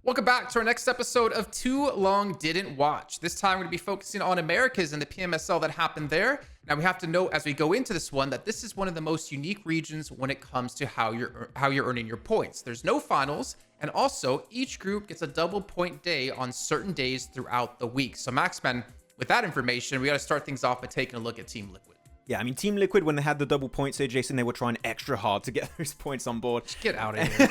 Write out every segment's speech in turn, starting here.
Welcome back to our next episode of Too Long Didn't Watch. This time we're going to be focusing on Americas and the PMSL that happened there. Now we have to note as we go into this one that this is one of the most unique regions when it comes to how you're earning your points. There's no finals, and also each group gets a double point day on certain days throughout the week. So Maxman, with that information, we got to start things off by taking a look at Team Liquid. Yeah, I mean, Team Liquid, when they had the double points here, Jason, they were trying extra hard to get those points on board. Just get out of here.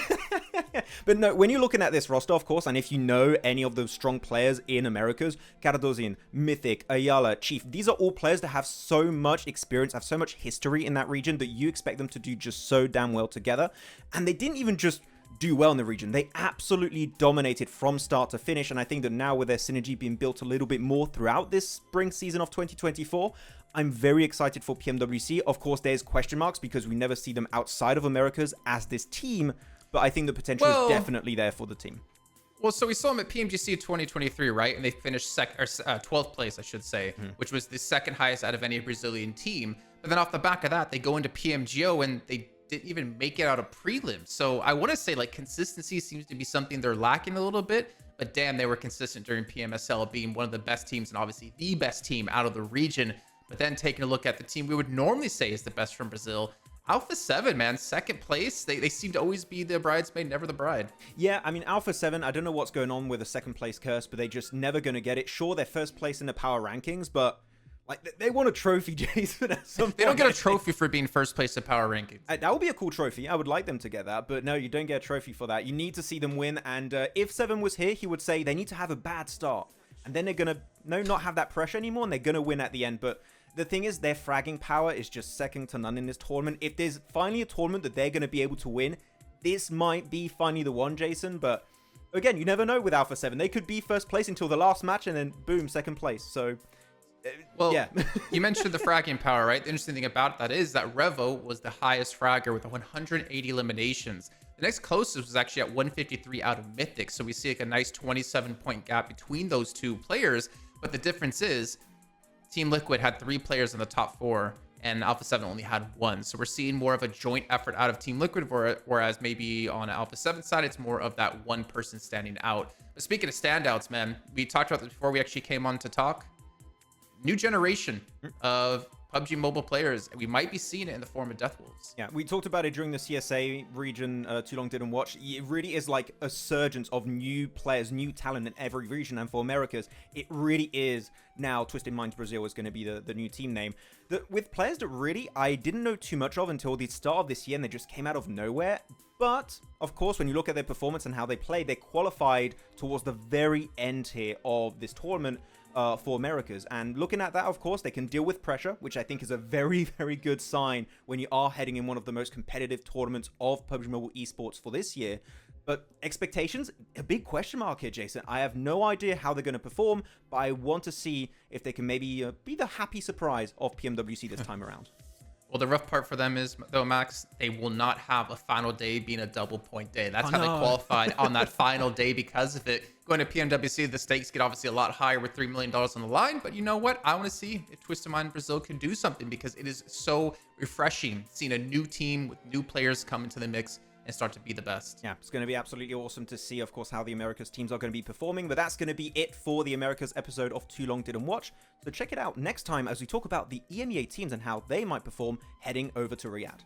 But no, when you're looking at this roster, of course, and if you know any of those strong players in Americas, Cardozian, Mythic, Ayala, Chief, these are all players that have so much experience, have so much history in that region that you expect them to do just so damn well together. And they didn't even just do well in the region. They absolutely dominated from start to finish. And I think that now with their synergy being built a little bit more throughout this spring season of 2024, I'm very excited for PMWC. Of course, there's question marks because we never see them outside of Americas as this team. But I think the potential is definitely there for the team. Well, so we saw them at PMGC 2023, right? And they finished 12th place, I should say, which was the second highest out of any Brazilian team. But then off the back of that, they go into PMGO and they didn't even make it out of prelims. So I want to say like consistency seems to be something they're lacking a little bit. But damn, they were consistent during PMSL, being one of the best teams and obviously the best team out of the region. But then taking a look at the team we would normally say is the best from Brazil, Alpha 7, man, second place. They seem to always be the bridesmaid, never the bride. Yeah, I mean, Alpha 7, I don't know what's going on with the second place curse, but they just never going to get it. Sure, they're first place in the power rankings, but like they want a trophy, Jason, at some point. They don't get a trophy for being first place in power rankings. That would be a cool trophy. I would like them to get that, but no, you don't get a trophy for that. You need to see them win, and if 7 was here, he would say they need to have a bad start, and then they're going to not have that pressure anymore, and they're going to win at the end, but the thing is, their fragging power is just second to none in this tournament. If there's finally a tournament that they're going to be able to win, this might be finally the one, Jason. But again, you never know with Alpha 7. They could be first place until the last match and then boom, second place. So, well, yeah. You mentioned the fragging power, right? The interesting thing about that is that Revo was the highest fragger with 180 eliminations. The next closest was actually at 153 out of Mythic. So we see like a nice 27-point gap between those two players. But the difference is, Team Liquid had 3 players in the top 4, and Alpha 7 only had 1. So we're seeing more of a joint effort out of Team Liquid, whereas maybe on Alpha 7 side, it's more of that one person standing out. But speaking of standouts, man, we talked about this before we actually came on to talk. New generation of PUBG Mobile players. We might be seeing it in the form of Deathwolves. Yeah, we talked about it during the CSA region, Too Long Didn't Watch. It really is like a surgence of new players, new talent in every region. And for Americas, it really is now Twisted Minds Brazil is going to be the new team name. With players that really I didn't know too much of until the start of this year, and they just came out of nowhere. But, of course, when you look at their performance and how they played, they qualified towards the very end here of this tournament. For Americas, and looking at that, of course, they can deal with pressure, which I think is a very, very good sign when you are heading in one of the most competitive tournaments of PUBG Mobile esports for this year. But expectations, a big question mark here, Jason. I have no idea how they're going to perform, but I want to see if they can maybe be the happy surprise of PMWC this time around. Well, the rough part for them is, though, Max, they will not have a final day being a double point day. That's how they qualified on that final day because of it. Going to PMWC, the stakes get obviously a lot higher with $3 million on the line. But you know what? I want to see if Twisted Mind Brazil can do something because it is so refreshing seeing a new team with new players come into the mix and start to be the best. Yeah, it's going to be absolutely awesome to see, of course, how the Americas teams are going to be performing. But that's going to be it for the Americas episode of Too Long Didn't Watch. So check it out next time as we talk about the EMEA teams and how they might perform heading over to Riyadh.